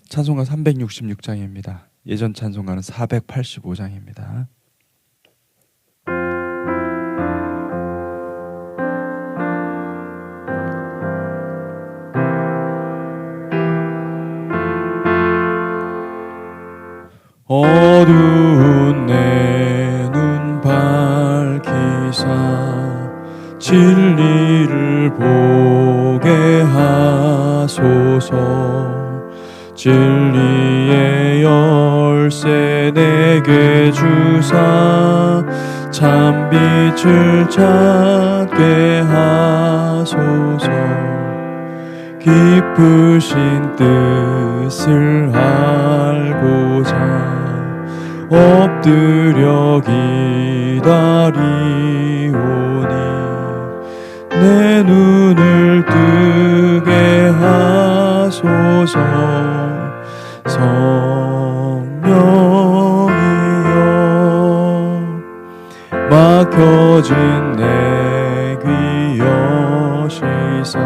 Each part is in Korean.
찬송가 366장입니다. 예전 찬송가는 485장입니다. 어두운 내 눈 밝히사 진리를 보게 하소서. 진리의 열쇠 내게 주사 참빛을 찾게 하소서. 깊으신 뜻을 알고자 엎드려 기다리오니 내 눈을 뜨게 하소서. 성령이여 막혀진 내 귀 여시사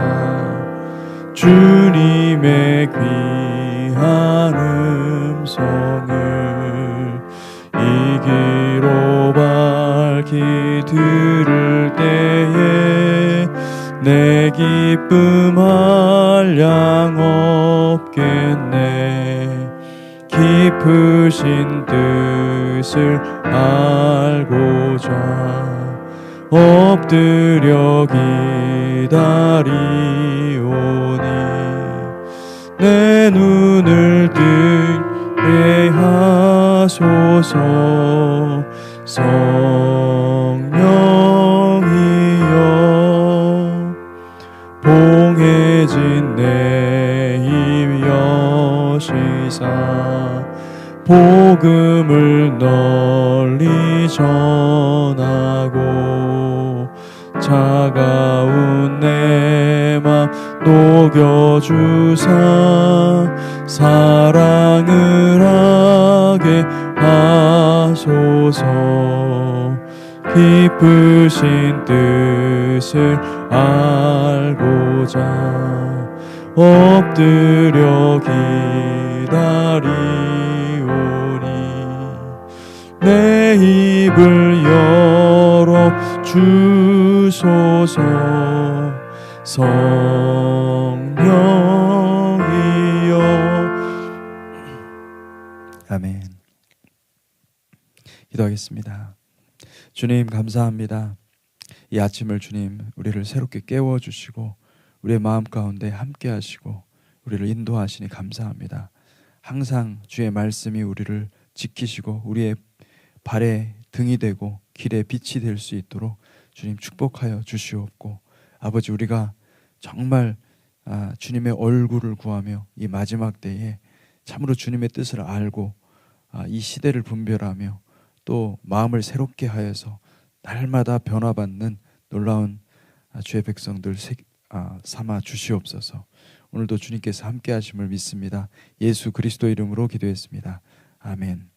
주님의 귀한 음성을 이기로 밝히 들을 때에 내 기쁨 한량 없겠네. 깊으신 뜻을 알고자 엎드려 기다리오니 내 눈을 뜨게 하소서. 성령이여 봉해진 내 힘 여시사 복음을 널리 전하고 차가운 내 맘 녹여주사 사랑을 하게 하소서. 깊으신 뜻을 알고자 엎드려 기다리오니 내 입을 열어 주소서. 성령이여. 아멘. 기도하겠습니다. 주님 감사합니다. 이 아침을 주님 우리를 새롭게 깨워주시고 우리의 마음 가운데 함께 하시고 우리를 인도하시니 감사합니다. 항상 주의 말씀이 우리를 지키시고 우리의 발에 등이 되고 길에 빛이 될 수 있도록 주님 축복하여 주시옵고 아버지 우리가 정말 주님의 얼굴을 구하며 이 마지막 때에 참으로 주님의 뜻을 알고 이 시대를 분별하며 또 마음을 새롭게 하여서 날마다 변화받는 놀라운 주의 백성들 삼아 주시옵소서. 오늘도 주님께서 함께 하심을 믿습니다. 예수 그리스도 이름으로 기도했습니다. 아멘.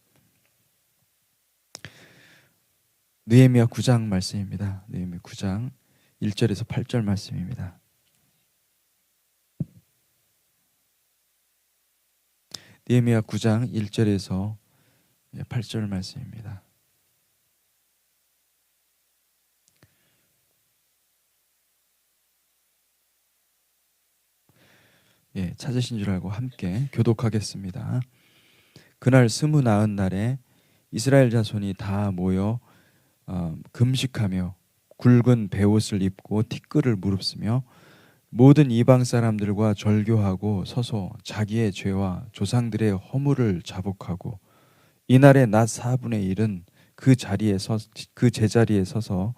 느헤미야 9장 말씀입니다. 느헤미야 9장 1절에서 8절 말씀입니다. 느헤미야 9장 1절에서 8절 말씀입니다. 찾으신 줄 알고 함께 교독하겠습니다. 그날 29날에 이스라엘 자손이 다 모여 금식하며 굵은 베옷을 입고 티끌을 무릅쓰며 모든 이방 사람들과 절교하고 서서 자기의 죄와 조상들의 허물을 자복하고 이날의 낮 4분의 1은 그 제자리에 서서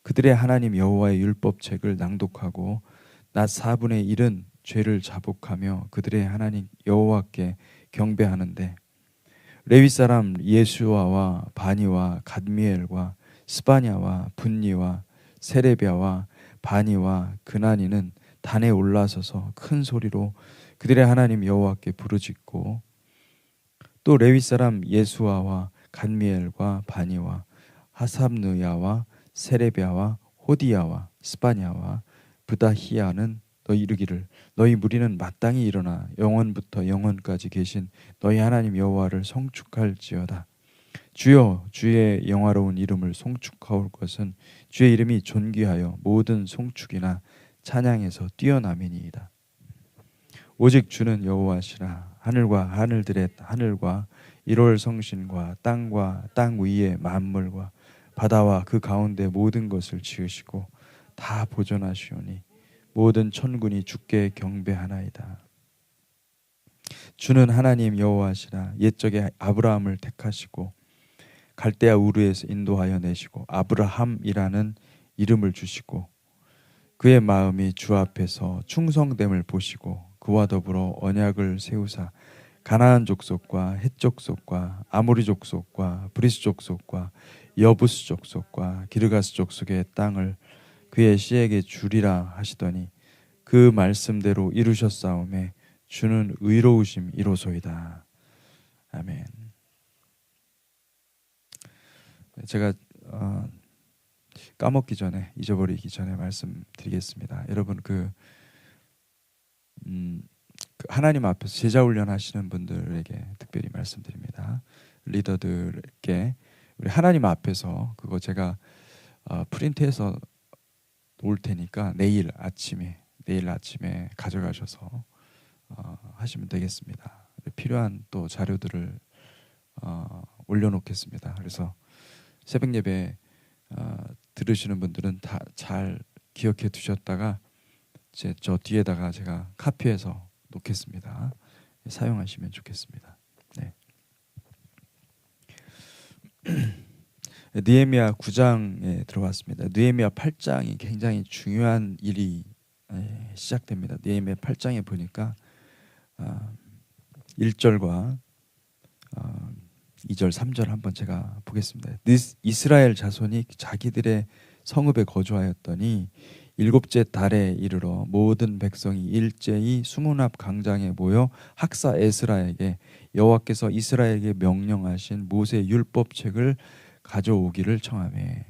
그들의 하나님 여호와의 율법책을 낭독하고 낮 4분의 1은 죄를 자복하며 그들의 하나님 여호와께 경배하는데 레위 사람 예수아와 바니와 gadmiel과 스바냐와 분니와 세레비아와 바니와 그나니는 단에 올라서서 큰 소리로 그들의 하나님 여호와께 부르짖고 또 레위 사람 예수아와 gadmiel과 바니와 하삽느야와 세레비아와 호디야와 스바냐와 브다히야는 너희 이르기를 너희 무리는 마땅히 일어나 영원부터 영원까지 계신 너희 하나님 여호와를 송축할지어다. 주여 주의 영화로운 이름을 송축하올 것은 주의 이름이 존귀하여 모든 송축이나 찬양에서 뛰어남이니이다. 오직 주는 여호와시라. 하늘과 하늘들의 하늘과 일월 성신과 땅과 땅 위의 만물과 바다와 그 가운데 모든 것을 지으시고 다 보존하시오니 모든 천군이 주께 경배하나이다. 주는 하나님 여호와시라. 옛적에 아브라함을 택하시고 갈대아 우르에서 인도하여 내시고 아브라함이라는 이름을 주시고 그의 마음이 주 앞에서 충성됨을 보시고 그와 더불어 언약을 세우사 가나안 족속과 헷 족속과 아모리 족속과 브리스 족속과 여부스 족속과 기르가스 족속의 땅을 그의 씨에게 주리라 하시더니 그 말씀대로 이루셨사오매 주는 의로우심 이로소이다. 아멘. 제가 까먹기 전에 잊어버리기 전에 말씀드리겠습니다. 여러분 그 하나님 앞에서 제자 훈련 하시는 분들에게 특별히 말씀드립니다. 리더들께 우리 하나님 앞에서 그거 제가 프린트해서 올 테니까 내일 아침에 가져가셔서 하시면 되겠습니다. 필요한 또 자료들을 올려놓겠습니다. 그래서 새벽 예배 들으시는 분들은 다 잘 기억해 두셨다가 저 뒤에다가 제가 카피해서 놓겠습니다. 사용하시면 좋겠습니다. 네. 느헤미야 9장에 들어왔습니다. 느헤미야 8장이 굉장히 중요한 일이 시작됩니다. 느헤미야 8장에 보니까 1절과 2절, 3절 한번 제가 보겠습니다. 이스라엘 자손이 자기들의 성읍에 거주하였더니 일곱째 달에 이르러 모든 백성이 일제히 수문앞 광장에 모여 학사 에스라에게 여호와께서 이스라엘에게 명령하신 모세 율법책을 가져오기를 청하매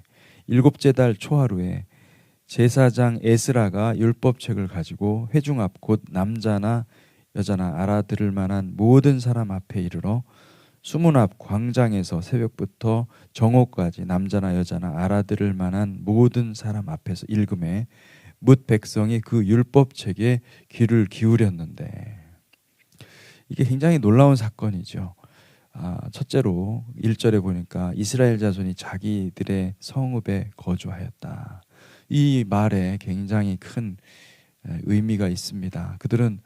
일곱째 달 초하루에 제사장 에스라가 율법책을 가지고 회중 앞 곧 남자나 여자나 알아들을 만한 모든 사람 앞에 이르러 수문 앞 광장에서 새벽부터 정오까지 남자나 여자나 알아들을 만한 모든 사람 앞에서 읽음에 뭇 백성이 그 율법책에 귀를 기울였는데 이게 굉장히 놀라운 사건이죠. 첫째로 1절에 보니까 이스라엘 자손이 자기들의 성읍에 거주하였다. 이 말에 굉장히 큰 의미가 있습니다. 그들은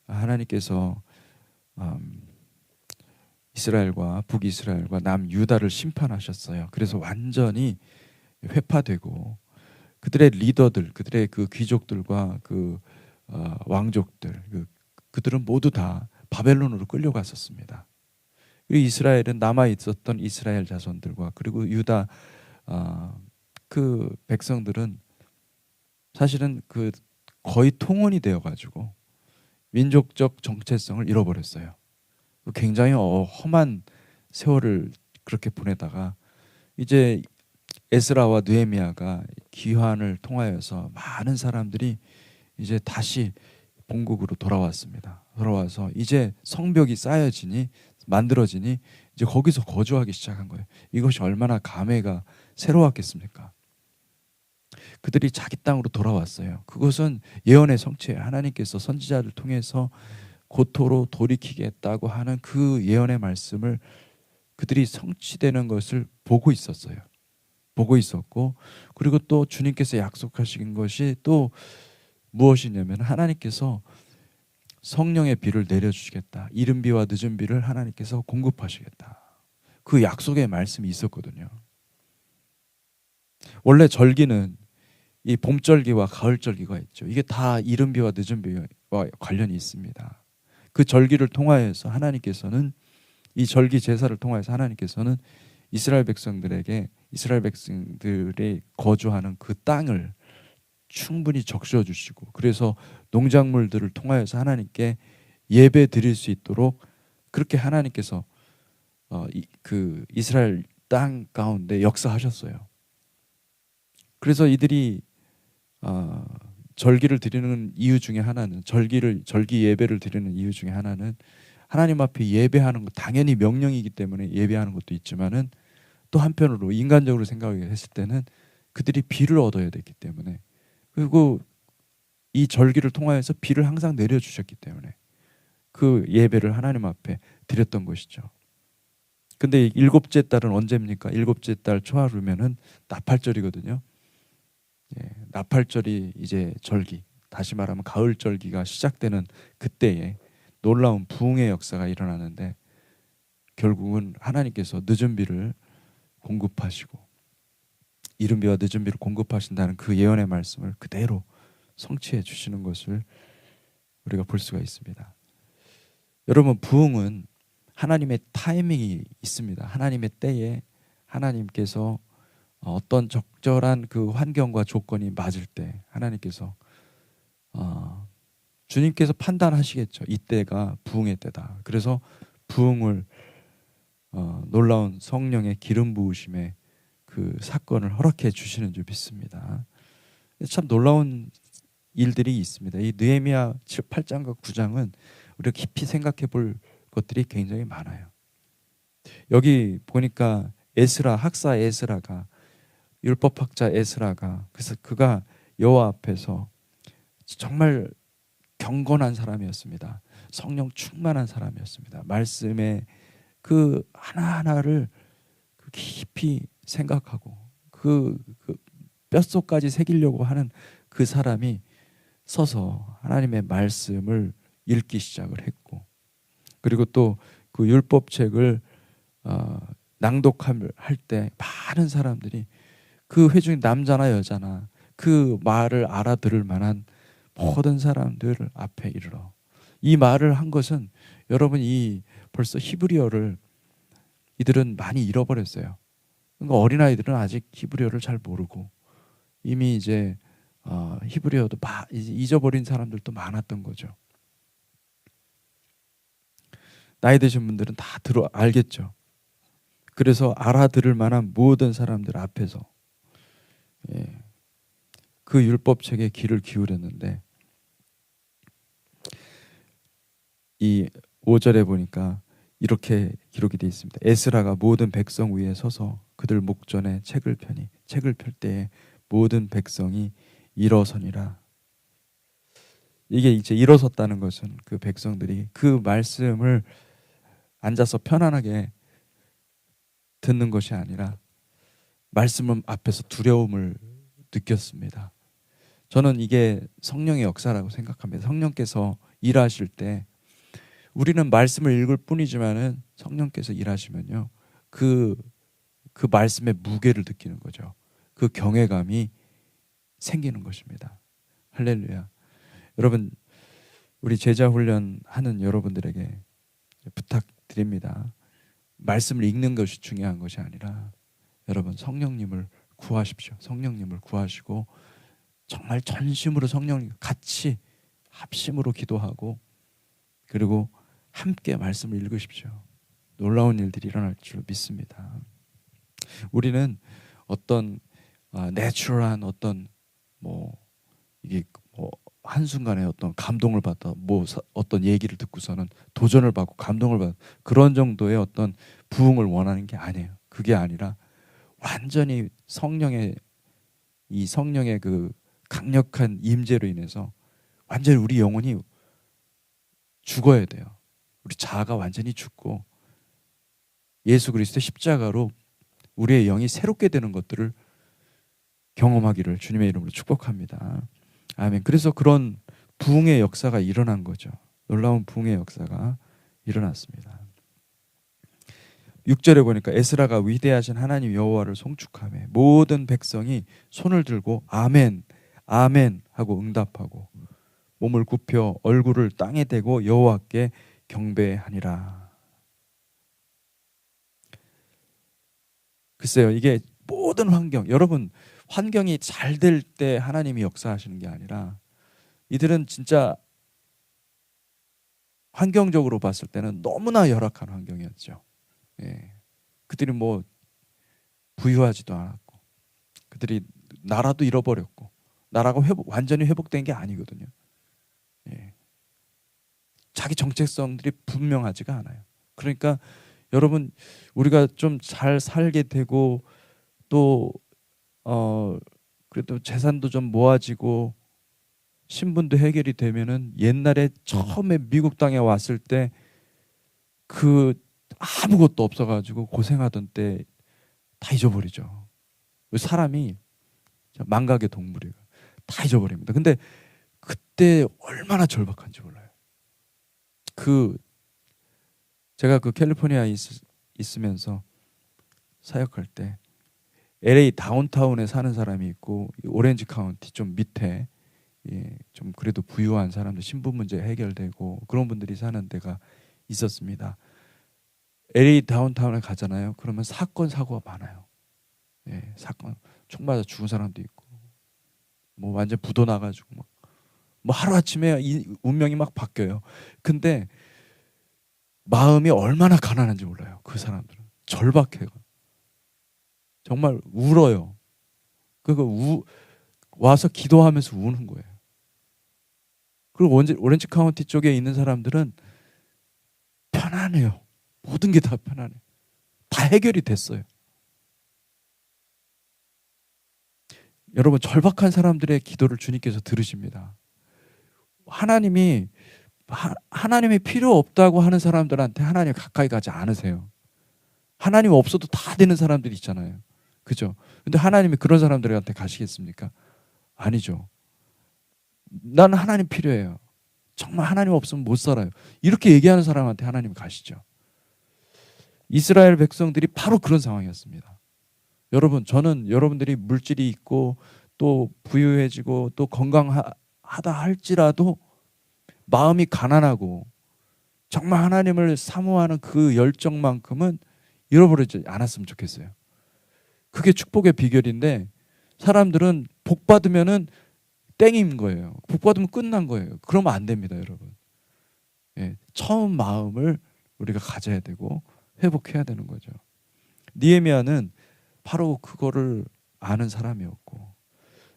하나님께서 이스라엘과 북이스라엘과 남유다를 심판하셨어요. 그래서 완전히 회파되고 그들의 리더들, 그들의 그 귀족들과 그 왕족들, 그들은 모두 다 바벨론으로 끌려갔었습니다. 그리고 이스라엘은 남아 있었던 이스라엘 자손들과 그리고 유다 그 백성들은 사실은 그 거의 통원이 되어가지고 민족적 정체성을 잃어버렸어요. 굉장히 험한 세월을 그렇게 보내다가 이제 에스라와 느헤미야가 귀환을 통하여서 많은 사람들이 이제 다시 본국으로 돌아왔습니다. 돌아와서 이제 성벽이 만들어지니 이제 거기서 거주하기 시작한 거예요. 이것이 얼마나 감회가 새로웠겠습니까? 그들이 자기 땅으로 돌아왔어요. 그것은 예언의 성취예요. 하나님께서 선지자를 통해서 고토로 돌이키겠다고 하는 그 예언의 말씀을 그들이 성취되는 것을 보고 있었어요. 보고 있었고 그리고 또 주님께서 약속하신 것이 또 무엇이냐면 하나님께서 성령의 비를 내려주시겠다. 이른 비와 늦은 비를 하나님께서 공급하시겠다. 그 약속의 말씀이 있었거든요. 원래 절기는 이 봄절기와 가을절기가 있죠. 이게 다 이른 비와 늦은 비와 관련이 있습니다. 그 절기를 통하여서 하나님께서는 이 절기 제사를 통하여서 하나님께서는 이스라엘 백성들이 거주하는 그 땅을 충분히 적셔 주시고 그래서 농작물들을 통하여서 하나님께 예배 드릴 수 있도록 그렇게 하나님께서 그 이스라엘 땅 가운데 역사하셨어요. 그래서 이들이 절기를 드리는 이유 중에 하나는 절기 예배를 드리는 이유 중에 하나는 하나님 앞에 예배하는 것, 당연히 명령이기 때문에 예배하는 것도 있지만은 또 한편으로 인간적으로 생각했을 때는 그들이 비를 얻어야 되기 때문에, 그리고 이 절기를 통하여서 비를 항상 내려주셨기 때문에 그 예배를 하나님 앞에 드렸던 것이죠. 근데 일곱째 달은 언제입니까? 일곱째 달 초하루면은 나팔절이거든요. 예, 나팔절이 이제 절기, 다시 말하면 가을 절기가 시작되는 그때에 놀라운 부흥의 역사가 일어나는데, 결국은 하나님께서 늦은 비를 공급하시고 이른 비와 늦은 비를 공급하신다는 그 예언의 말씀을 그대로 성취해 주시는 것을 우리가 볼 수가 있습니다. 여러분, 부흥은 하나님의 타이밍이 있습니다. 하나님의 때에 하나님께서 어떤 적절한 그 환경과 조건이 맞을 때 하나님께서 주님께서 판단하시겠죠. 이때가 부흥의 때다. 그래서 부흥을 놀라운 성령의 기름 부으심의 그 사건을 허락해 주시는 줄 믿습니다. 참 놀라운 일들이 있습니다. 이 느헤미야 8장과 9장은 우리가 깊이 생각해 볼 것들이 굉장히 많아요. 여기 보니까 학사 에스라가, 율법학자 에스라가, 그래서 그가 여호와 앞에서 정말 경건한 사람이었습니다. 성령 충만한 사람이었습니다. 말씀의 그 하나하나를 깊이 생각하고 그 뼛속까지 새기려고 하는 그 사람이 서서 하나님의 말씀을 읽기 시작을 했고, 그리고 또 그 율법책을 낭독할 때 많은 사람들이, 그 회중에 남자나 여자나 그 말을 알아들을 만한 모든 사람들 앞에 이르러, 이 말을 한 것은, 여러분, 이 벌써 히브리어를 이들은 많이 잃어버렸어요. 그러니까 어린아이들은 아직 히브리어를 잘 모르고 이미 이제 히브리어도 이제 잊어버린 사람들도 많았던 거죠. 나이 드신 분들은 다 알겠죠. 그래서 알아들을 만한 모든 사람들 앞에서 그 율법책에 귀를 기울였는데, 이 5절에 보니까 이렇게 기록이 되어 있습니다. 에스라가 모든 백성 위에 서서 그들 목전에 책을 펴니 책을 펼 때에 모든 백성이 일어서니라. 이게 이제 일어섰다는 것은 그 백성들이 그 말씀을 앉아서 편안하게 듣는 것이 아니라 말씀 앞에서 두려움을 느꼈습니다. 저는 이게 성령의 역사라고 생각합니다. 성령께서 일하실 때 우리는 말씀을 읽을 뿐이지만은 성령께서 일하시면요, 그 말씀의 무게를 느끼는 거죠. 그 경외감이 생기는 것입니다. 할렐루야. 여러분, 우리 제자 훈련하는 여러분들에게 부탁드립니다. 말씀을 읽는 것이 중요한 것이 아니라 여러분, 성령님을 구하십시오. 성령님을 구하시고 정말 전심으로 성령님 같이 합심으로 기도하고, 그리고 함께 말씀을 읽으십시오. 놀라운 일들이 일어날 줄 믿습니다. 우리는 어떤 내추럴한 어떤 이게 한순간에 어떤 감동을 받다, 어떤 얘기를 듣고서는 도전을 받고 감동을 받고 그런 정도의 어떤 부흥을 원하는 게 아니에요. 그게 아니라 완전히 성령의 그 강력한 임재로 인해서 완전히 우리 영혼이 죽어야 돼요. 우리 자아가 완전히 죽고 예수 그리스도의 십자가로 우리의 영이 새롭게 되는 것들을 경험하기를 주님의 이름으로 축복합니다. 아멘. 그래서 그런 부흥의 역사가 일어난 거죠. 놀라운 부흥의 역사가 일어났습니다. 6절에 보니까 에스라가 위대하신 하나님 여호와를 송축하며 모든 백성이 손을 들고 아멘 아멘 하고 응답하고 몸을 굽혀 얼굴을 땅에 대고 여호와께 경배하니라. 글쎄요, 이게 모든 환경, 여러분, 환경이 잘 될 때 하나님이 역사하시는 게 아니라 이들은 진짜 환경적으로 봤을 때는 너무나 열악한 환경이었죠. 그들이 부유하지도 않았고, 그들이 나라도 잃어버렸고, 나라가 완전히 회복된 게 아니거든요. 예. 자기 정체성들이 분명하지가 않아요. 그러니까 여러분, 우리가 좀 잘 살게 되고 또 그래도 재산도 좀 모아지고 신분도 해결이 되면은 옛날에 처음에 미국 땅에 왔을 때 그 아무것도 없어가지고 고생하던 때 다 잊어버리죠. 사람이 망각의 동물이에요. 다 잊어버립니다. 근데 그때 얼마나 절박한지 몰라요. 제가 캘리포니아에 있으면서 사역할 때 LA 다운타운에 사는 사람이 있고 오렌지 카운티 좀 밑에, 좀 그래도 부유한 사람들, 신분 문제 해결되고 그런 분들이 사는 데가 있었습니다. LA 다운타운에 가잖아요. 그러면 사건 사고가 많아요. 사건, 총 맞아 죽은 사람도 있고, 뭐 완전 부도 나가지고 뭐 하루 아침에 운명이 막 바뀌어요. 근데 마음이 얼마나 가난한지 몰라요. 그 사람들은 절박해요. 정말 울어요. 와서 기도하면서 우는 거예요. 그리고 오렌지 카운티 쪽에 있는 사람들은 편안해요. 모든 게 다 편안해요. 다 해결이 됐어요. 여러분, 절박한 사람들의 기도를 주님께서 들으십니다. 하나님이 필요 없다고 하는 사람들한테 하나님 가까이 가지 않으세요. 하나님 없어도 다 되는 사람들이 있잖아요. 그죠? 근데 하나님이 그런 사람들한테 가시겠습니까? 아니죠. 나는 하나님 필요해요. 정말 하나님 없으면 못 살아요. 이렇게 얘기하는 사람한테 하나님 가시죠. 이스라엘 백성들이 바로 그런 상황이었습니다. 여러분, 저는 여러분들이 물질이 있고 또 부유해지고 또 건강하다 할지라도 마음이 가난하고 정말 하나님을 사모하는 그 열정만큼은 잃어버리지 않았으면 좋겠어요. 그게 축복의 비결인데, 사람들은 복 받으면은 땡인 거예요. 복 받으면 끝난 거예요. 그러면 안 됩니다, 여러분. 처음 마음을 우리가 가져야 되고 회복해야 되는 거죠. 느헤미야는 바로 그거를 아는 사람이었고,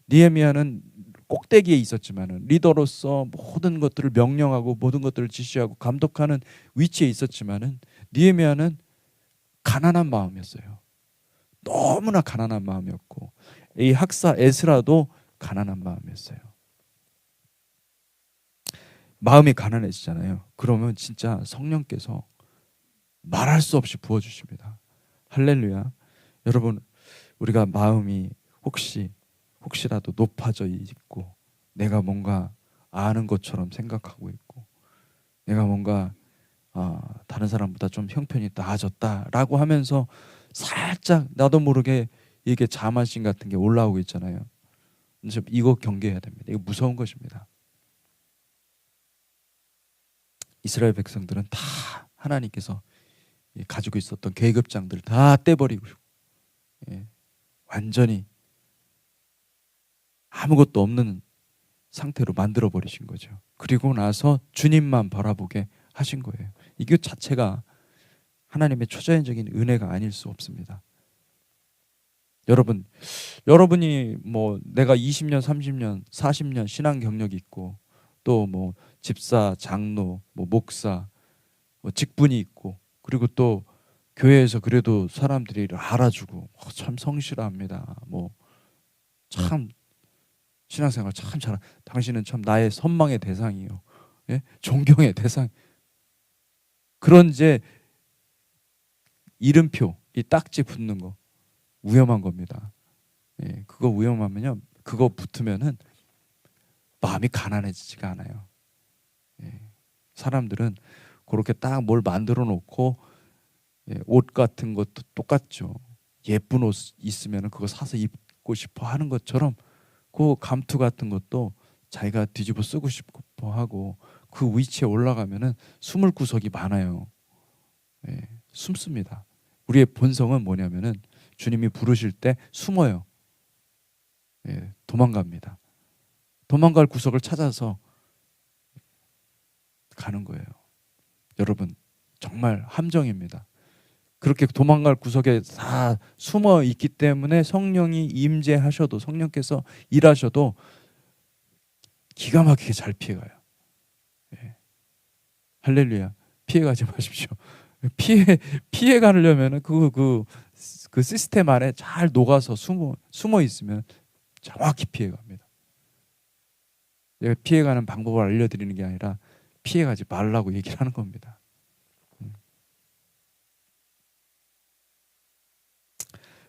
느헤미야는 꼭대기에 있었지만은, 리더로서 모든 것들을 명령하고 모든 것들을 지시하고 감독하는 위치에 있었지만은, 느헤미야는 가난한 마음이었어요. 너무나 가난한 마음이었고, 이 학사 에스라도 가난한 마음이었어요. 마음이 가난해지잖아요. 그러면 진짜 성령께서 말할 수 없이 부어주십니다. 할렐루야. 여러분, 우리가 마음이 혹시라도 높아져 있고, 내가 뭔가 아는 것처럼 생각하고 있고, 내가 뭔가 다른 사람보다 좀 형편이 나아졌다라고 하면서 살짝 나도 모르게 이게 자만심 같은 게 올라오고 있잖아요. 이거 경계해야 됩니다. 이거 무서운 것입니다. 이스라엘 백성들은 다 하나님께서 가지고 있었던 계급장들 다 떼버리고, 완전히 아무것도 없는 상태로 만들어 버리신 거죠. 그리고 나서 주님만 바라보게 하신 거예요. 이게 자체가 하나님의 초자연적인 은혜가 아닐 수 없습니다. 여러분이 뭐 내가 20년, 30년, 40년 신앙 경력이 있고, 또 뭐 집사, 장로, 뭐 목사, 뭐 직분이 있고, 그리고 또 교회에서 그래도 사람들이 알아주고, 참 성실합니다. 뭐 참 신앙생활 참 잘, 당신은 참 나의 선망의 대상이요, 존경의 대상. 그런 이제 이름표, 이 딱지 붙는 거 위험한 겁니다. 그거 위험하면요, 그거 붙으면은 마음이 가난해지지가 않아요. 사람들은 그렇게 딱 뭘 만들어 놓고, 옷 같은 것도 똑같죠. 예쁜 옷 있으면 그거 사서 입고 싶어 하는 것처럼, 그 감투 같은 것도 자기가 뒤집어 쓰고 싶어 하고, 그 위치에 올라가면은 숨을 구석이 많아요. 숨습니다. 우리의 본성은 뭐냐면은 주님이 부르실 때 숨어요. 도망갑니다. 도망갈 구석을 찾아서 가는 거예요. 여러분, 정말 함정입니다. 그렇게 도망갈 구석에 다 숨어 있기 때문에 성령이 임재하셔도, 성령께서 일하셔도 기가 막히게 잘 피해가요. 예. 할렐루야. 피해가지 마십시오. 피해가려면 그 시스템 안에 잘 녹아서 숨어 있으면 정확히 피해갑니다. 내가 피해가는 방법을 알려드리는 게 아니라 피해가지 말라고 얘기를 하는 겁니다.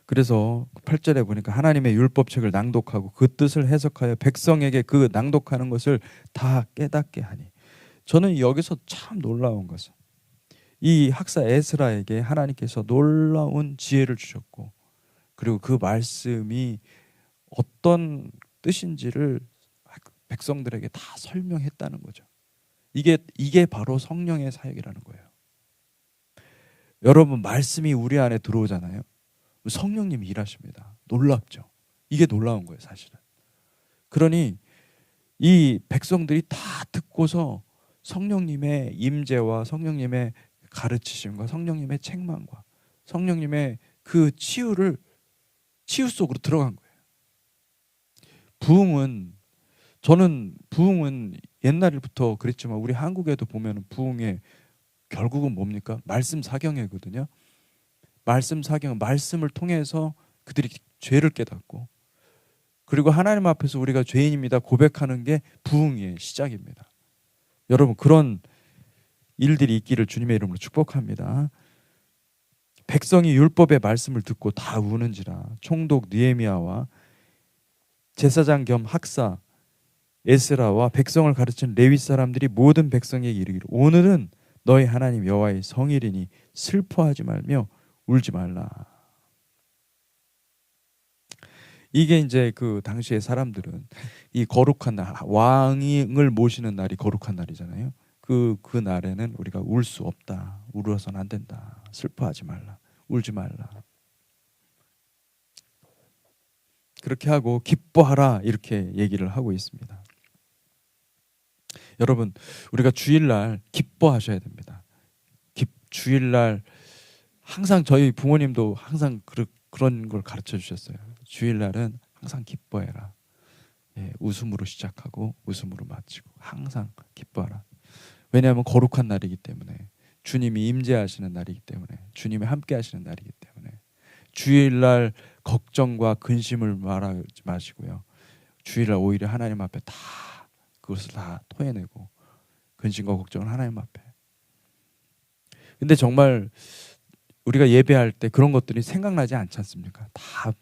그래서 8절에 보니까 하나님의 율법책을 낭독하고 그 뜻을 해석하여 백성에게 그 낭독하는 것을 다 깨닫게 하니. 저는 여기서 참 놀라운 것은 이 학사 에스라에게 하나님께서 놀라운 지혜를 주셨고, 그리고 그 말씀이 어떤 뜻인지를 백성들에게 다 설명했다는 거죠. 이게 바로 성령의 사역이라는 거예요. 여러분, 말씀이 우리 안에 들어오잖아요. 성령님이 일하십니다. 놀랍죠. 이게 놀라운 거예요, 사실은. 그러니 이 백성들이 다 듣고서 성령님의 임재와 성령님의 가르치심과 성령님의 책망과 성령님의 그 치유 속으로 들어간 거예요. 저는 부흥은 옛날부터 그랬지만 우리 한국에도 보면 부흥의 결국은 뭡니까? 말씀 사경회거든요. 말씀 사경, 말씀을 통해서 그들이 죄를 깨닫고, 그리고 하나님 앞에서 우리가 죄인입니다 고백하는 게 부흥의 시작입니다. 여러분, 그런 일들이 있기를 주님의 이름으로 축복합니다. 백성이 율법의 말씀을 듣고 다 우는지라 총독 느헤미야와 제사장 겸 학사 에스라와 백성을 가르친 레위 사람들이 모든 백성에게 이르기를 오늘은 너희 하나님 여호와의 성일이니 슬퍼하지 말며 울지 말라. 이게 이제 그 당시의 사람들은 이 거룩한 날, 왕을 모시는 날이 거룩한 날이잖아요. 그 날에는 우리가 울 수 없다. 울어서는 안 된다. 슬퍼하지 말라. 울지 말라. 그렇게 하고 기뻐하라 이렇게 얘기를 하고 있습니다. 여러분, 우리가 주일날 기뻐하셔야 됩니다. 주일날 항상 저희 부모님도 항상 그런 걸 가르쳐 주셨어요. 주일날은 항상 기뻐해라. 예, 웃음으로 시작하고 웃음으로 마치고 항상 기뻐하라. 왜냐하면 거룩한 날이기 때문에, 주님이 임재하시는 날이기 때문에, 주님이 함께 하시는 날이기 때문에 주일날 걱정과 근심을 말하지 마시고요. 주일날 오히려 하나님 앞에 다 그것을 다 토해내고 근심과 걱정을 하나님 앞에. 근데 정말 우리가 예배할 때 그런 것들이 생각나지 않지 않습니까? 다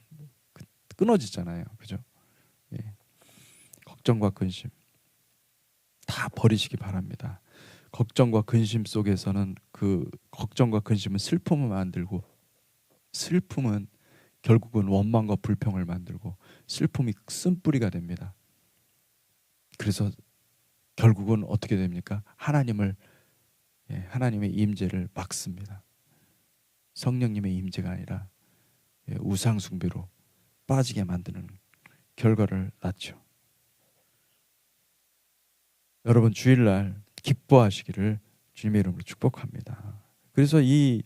끊어지잖아요. 그죠? 예. 걱정과 근심 다 버리시기 바랍니다. 걱정과 근심 속에서는 그 걱정과 근심은 슬픔을 만들고, 슬픔은 결국은 원망과 불평을 만들고, 슬픔이 쓴뿌리가 됩니다. 그래서 결국은 어떻게 됩니까? 하나님의 임재를 막습니다. 성령님의 임재가 아니라 우상 숭배로 빠지게 만드는 결과를 낳죠. 여러분, 주일날 기뻐하시기를 주님의 이름으로 축복합니다. 그래서 이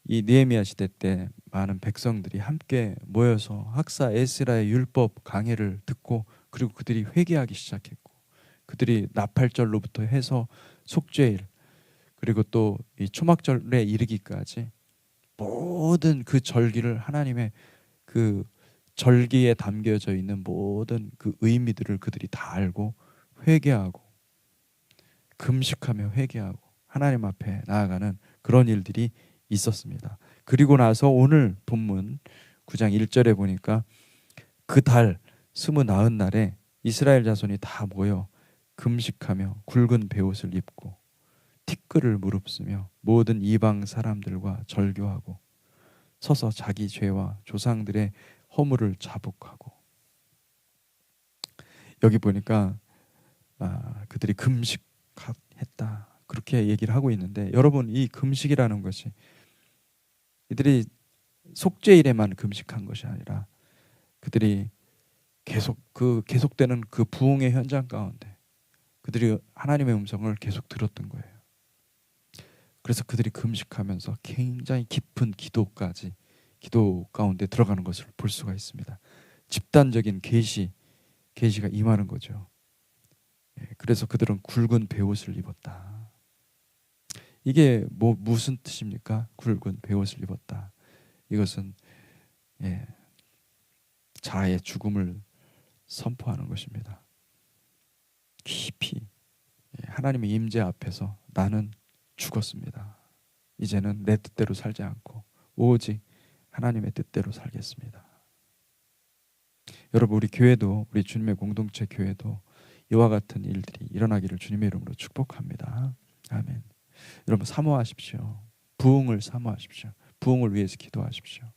느헤미야 시대 때 많은 백성들이 함께 모여서 학사 에스라의 율법 강해를 듣고, 그리고 그들이 회개하기 시작했고, 그들이 나팔절로부터 해서 속죄일, 그리고 또 이 초막절에 이르기까지 모든 그 절기를, 하나님의 그 절기에 담겨져 있는 모든 그 의미들을 그들이 다 알고 회개하고 금식하며 회개하고 하나님 앞에 나아가는 그런 일들이 있었습니다. 그리고 나서 오늘 본문 9장 1절에 보니까 그 달 29날에 이스라엘 자손이 다 모여 금식하며 굵은 베옷을 입고 티끌을 무릅쓰며 모든 이방 사람들과 절교하고 서서 자기 죄와 조상들의 허물을 자복하고. 여기 보니까 그들이 금식했다 그렇게 얘기를 하고 있는데, 여러분, 이 금식이라는 것이 이들이 속죄일에만 금식한 것이 아니라 그들이 계속되는 그 부흥의 현장 가운데 그들이 하나님의 음성을 계속 들었던 거예요. 그래서 그들이 금식하면서 굉장히 깊은 기도 가운데 들어가는 것을 볼 수가 있습니다. 집단적인 계시, 계시가 임하는 거죠. 그래서 그들은 굵은 베옷을 입었다. 이게 무슨 뜻입니까? 굵은 베옷을 입었다. 이것은 자아의 죽음을 선포하는 것입니다. 깊이 하나님의 임재 앞에서 나는 죽었습니다. 이제는 내 뜻대로 살지 않고 오직 하나님의 뜻대로 살겠습니다. 여러분, 우리 교회도, 우리 주님의 공동체 교회도 이와 같은 일들이 일어나기를 주님의 이름으로 축복합니다. 아멘. 여러분, 사모하십시오. 부흥을 사모하십시오. 부흥을 위해서 기도하십시오.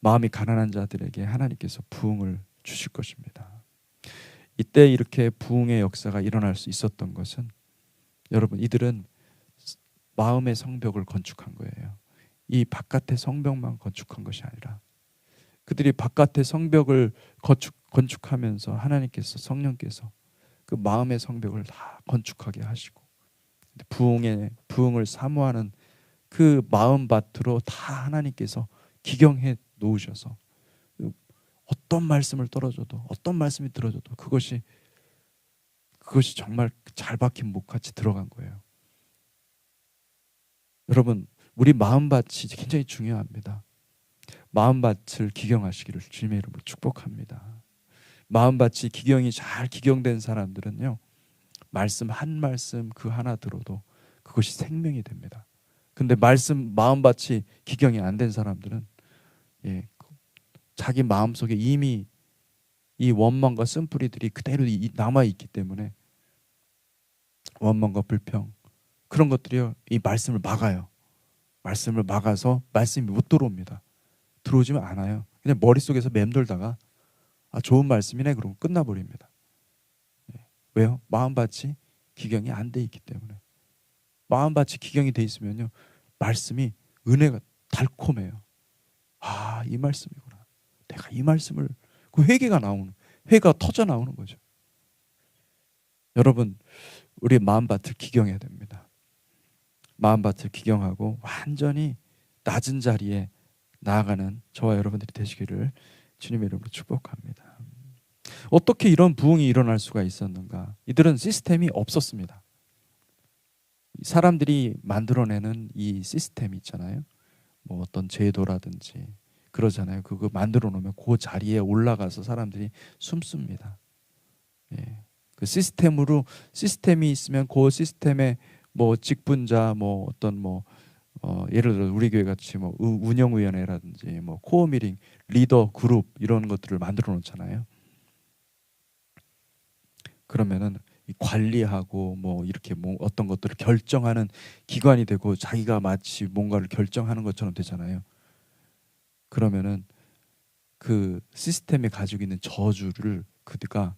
마음이 가난한 자들에게 하나님께서 부흥을 주실 것입니다. 이때 이렇게 부흥의 역사가 일어날 수 있었던 것은, 여러분, 이들은 마음의 성벽을 건축한 거예요. 이 바깥의 성벽만 건축한 것이 아니라 그들이 바깥의 성벽을 건축하면서 하나님께서, 성령께서 그 마음의 성벽을 다 건축하게 하시고 부흥을 사모하는 그 마음밭으로 다 하나님께서 기경해 놓으셔서 어떤 말씀을 떨어져도, 어떤 말씀이 들어져도 그것이 정말 잘 박힌 목같이 들어간 거예요. 여러분, 우리 마음밭이 굉장히 중요합니다. 마음밭을 기경하시기를 주님의 이름으로 축복합니다. 마음밭이 기경이 잘 기경된 사람들은요, 말씀 한 말씀 그 하나 들어도 그것이 생명이 됩니다. 근데 마음밭이 기경이 안 된 사람들은 자기 마음속에 이미 이 원망과 쓴뿌리들이 그대로 남아있기 때문에 원망과 불평, 그런 것들이요, 이 말씀을 막아요. 말씀을 막아서 말씀이 못 들어옵니다. 들어오지면 않아요. 그냥 머릿속에서 맴돌다가 좋은 말씀이네 그러고 끝나버립니다. 왜요? 마음밭이 기경이 안 돼 있기 때문에. 마음밭이 기경이 돼 있으면요, 말씀이, 은혜가 달콤해요. 이 말씀이구나. 내가 이 말씀을, 그 회가 터져 나오는 거죠. 여러분, 우리 마음밭을 기경해야 됩니다. 마음밭을 기경하고 완전히 낮은 자리에 나아가는 저와 여러분들이 되시기를 주님의 이름으로 축복합니다. 어떻게 이런 부흥이 일어날 수가 있었는가? 이들은 시스템이 없었습니다. 사람들이 만들어내는 이 시스템이 있잖아요. 뭐 어떤 제도라든지 그러잖아요. 그거 만들어 놓으면 그 자리에 올라가서 사람들이 숨습니다. 그 시스템이 있으면 그 시스템에 뭐 직분자, 뭐 어떤 예를 들어 우리 교회 같이 뭐 운영위원회라든지 뭐 코어 미팅, 리더 그룹 이런 것들을 만들어 놓잖아요. 그러면은 관리하고 뭐 이렇게 어떤 것들을 결정하는 기관이 되고 자기가 마치 뭔가를 결정하는 것처럼 되잖아요. 그러면은 그 시스템이 가지고 있는 저주를 그가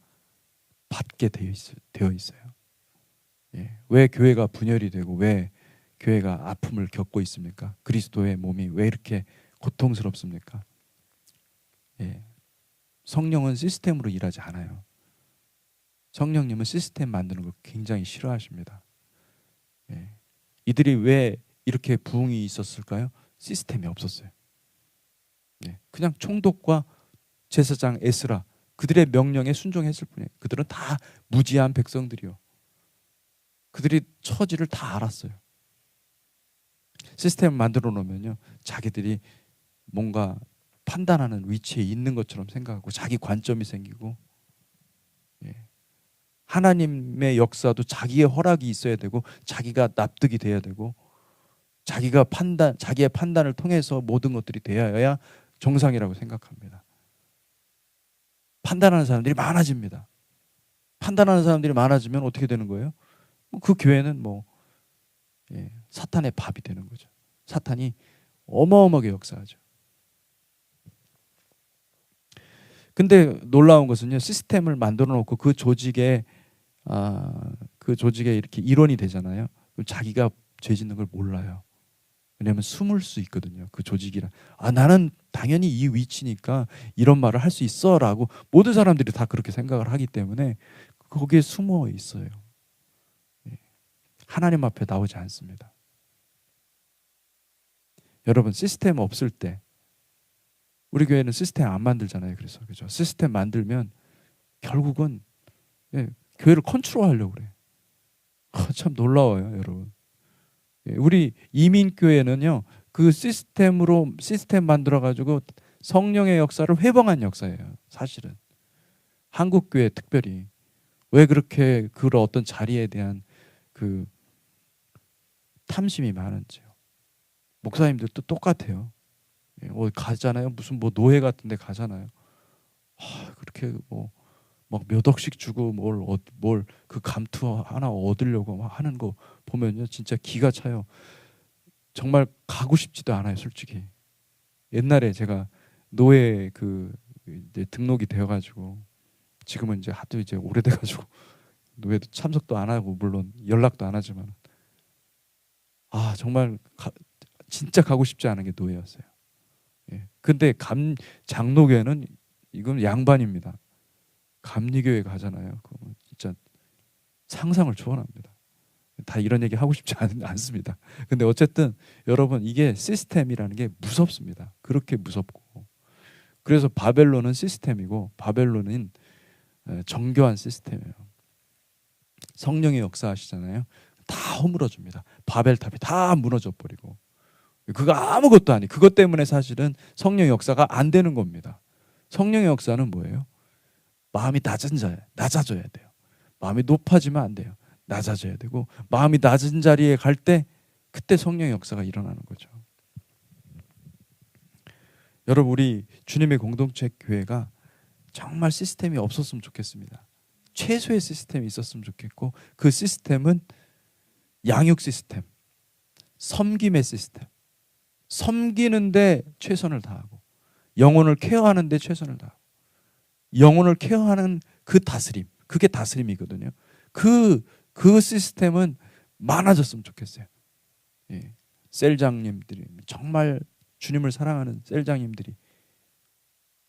받게 되어 있어요. 왜 교회가 분열이 되고 왜 교회가 아픔을 겪고 있습니까? 그리스도의 몸이 왜 이렇게 고통스럽습니까? 성령은 시스템으로 일하지 않아요. 성령님은 시스템 만드는 걸 굉장히 싫어하십니다. 이들이 왜 이렇게 부흥이 있었을까요? 시스템이 없었어요. 그냥 총독과 제사장 에스라, 그들의 명령에 순종했을 뿐이에요. 그들은 다 무지한 백성들이요. 그들이 처지를 다 알았어요. 시스템을 만들어 놓으면요, 자기들이 뭔가 판단하는 위치에 있는 것처럼 생각하고 자기 관점이 생기고, 하나님의 역사도 자기의 허락이 있어야 되고 자기가 납득이 돼야 되고 자기의 판단을 통해서 모든 것들이 되어야 정상이라고 생각합니다. 판단하는 사람들이 많아집니다. 판단하는 사람들이 많아지면 어떻게 되는 거예요? 그 교회는 사탄의 밥이 되는 거죠. 사탄이 어마어마하게 역사하죠. 근데 놀라운 것은요, 시스템을 만들어 놓고 그 조직에 이렇게 일원이 되잖아요. 그럼 자기가 죄 짓는 걸 몰라요. 왜냐하면 숨을 수 있거든요. 그 조직이라. 나는 당연히 이 위치니까 이런 말을 할 수 있어라고 모든 사람들이 다 그렇게 생각을 하기 때문에 거기에 숨어 있어요. 하나님 앞에 나오지 않습니다. 여러분, 시스템 없을 때, 우리 교회는 시스템 안 만들잖아요. 그래서 그죠? 시스템 만들면 결국은 교회를 컨트롤하려고 그래. 참 놀라워요, 여러분. 우리 이민교회는요, 그 시스템 만들어가지고 성령의 역사를 회방한 역사예요, 사실은. 한국교회 특별히. 왜 그렇게 그런 어떤 자리에 대한 그 탐심이 많은지요. 목사님들도 똑같아요. 가잖아요. 무슨 뭐 노예 같은 데 가잖아요. 그렇게 뭐 막 몇 억씩 주고 뭘 그 감투 하나 얻으려고 막 하는 거 보면요, 진짜 기가 차요. 정말 가고 싶지도 않아요, 솔직히. 옛날에 제가 노예 이제 등록이 되어가지고, 지금은 이제 하도 이제 오래돼가지고 노예도 참석도 안 하고 물론 연락도 안 하지만, 정말 진짜 가고 싶지 않은 게 노예였어요. 근데 장로교회는 이건 양반입니다. 감리교회 가잖아요. 그러면 진짜 상상을 초월합니다. 다 이런 얘기 하고 싶지 않습니다. 근데 어쨌든 여러분, 이게 시스템이라는 게 무섭습니다. 그렇게 무섭고. 그래서 바벨론은 시스템이고, 바벨론은 정교한 시스템이에요. 성령의 역사하시잖아요. 다 허물어 줍니다. 바벨탑이 다 무너져 버리고. 그거 아무것도 아니. 그것 때문에 사실은 성령의 역사가 안 되는 겁니다. 성령의 역사는 뭐예요? 마음이 낮아져야 돼요. 마음이 높아지면 안 돼요. 낮아져야 되고, 마음이 낮은 자리에 갈 때 그때 성령의 역사가 일어나는 거죠. 여러분, 우리 주님의 공동체 교회가 정말 시스템이 없었으면 좋겠습니다. 최소의 시스템이 있었으면 좋겠고, 그 시스템은 양육 시스템, 섬김의 시스템. 섬기는데 최선을 다하고, 영혼을 케어하는데 최선을 다하고, 영혼을 케어하는 그 다스림, 그게 다스림이거든요. 그 시스템은 많아졌으면 좋겠어요. 셀장님들이, 정말 주님을 사랑하는 셀장님들이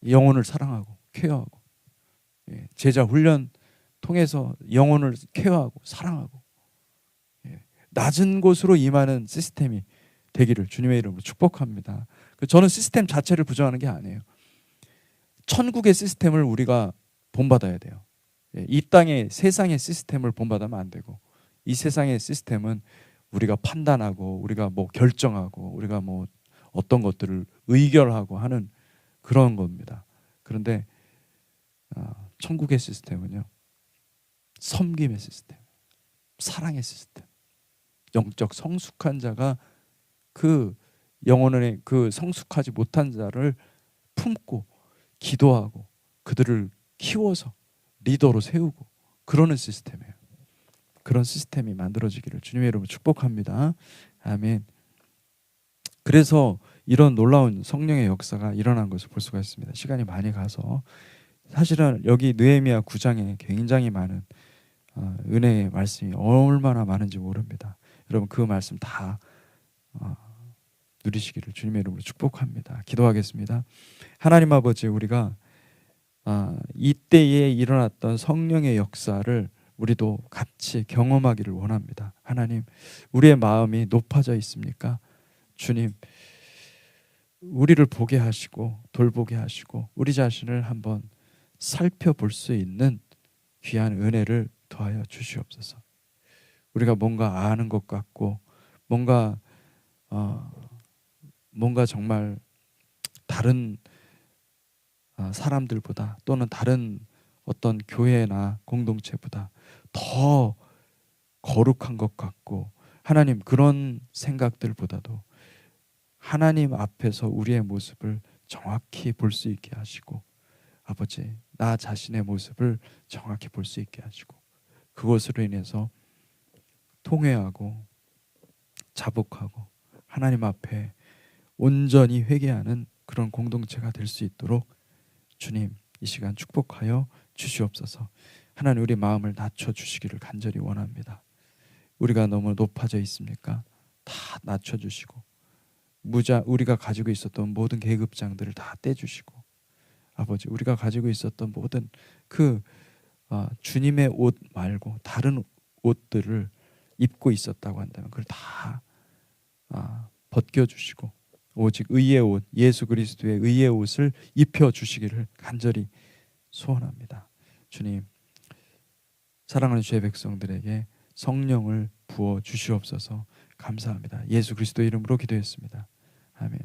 영혼을 사랑하고 케어하고, 제자 훈련 통해서 영혼을 케어하고 사랑하고, 낮은 곳으로 임하는 시스템이 되기를 주님의 이름으로 축복합니다. 저는 시스템 자체를 부정하는 게 아니에요. 천국의 시스템을 우리가 본받아야 돼요. 이 땅의 세상의 시스템을 본받으면 안 되고, 이 세상의 시스템은 우리가 판단하고, 우리가 뭐 결정하고, 우리가 뭐 어떤 것들을 의결하고 하는 그런 겁니다. 그런데 천국의 시스템은요, 섬김의 시스템, 사랑의 시스템, 영적 성숙한 자가 그 영혼의 그 성숙하지 못한 자를 품고 기도하고 그들을 키워서 리더로 세우고 그러는 시스템이에요. 그런 시스템이 만들어지기를 주님의 이름으로 축복합니다. 아멘. 그래서 이런 놀라운 성령의 역사가 일어난 것을 볼 수가 있습니다. 시간이 많이 가서, 사실은 여기 느헤미야 9장에 굉장히 많은 은혜의 말씀이 얼마나 많은지 모릅니다. 여러분, 그 말씀 다 누리시기를 주님의 이름으로 축복합니다. 기도하겠습니다. 하나님 아버지, 우리가 이때에 일어났던 성령의 역사를 우리도 같이 경험하기를 원합니다. 하나님, 우리의 마음이 높아져 있습니까? 주님, 우리를 보게 하시고 돌보게 하시고 우리 자신을 한번 살펴볼 수 있는 귀한 은혜를 더하여 주시옵소서. 우리가 뭔가 아는 것 같고, 뭔가 정말 다른 사람들보다, 또는 다른 어떤 교회나 공동체보다 더 거룩한 것 같고, 하나님, 그런 생각들보다도 하나님 앞에서 우리의 모습을 정확히 볼 수 있게 하시고, 아버지, 나 자신의 모습을 정확히 볼 수 있게 하시고, 그것으로 인해서 통회하고 자복하고 하나님 앞에 온전히 회개하는 그런 공동체가 될 수 있도록 주님, 이 시간 축복하여 주시옵소서. 하나님, 우리 마음을 낮춰주시기를 간절히 원합니다. 우리가 너무 높아져 있습니까? 다 낮춰주시고, 우리가 가지고 있었던 모든 계급장들을 다 떼주시고, 아버지, 우리가 가지고 있었던 모든 주님의 옷 말고 다른 옷들을 입고 있었다고 한다면 그걸 다 벗겨주시고, 오직 의의 옷, 예수 그리스도의 의의 옷을 입혀주시기를 간절히 소원합니다. 주님, 사랑하는 주의 백성들에게 성령을 부어 주시옵소서. 감사합니다. 예수 그리스도 이름으로 기도했습니다. 아멘.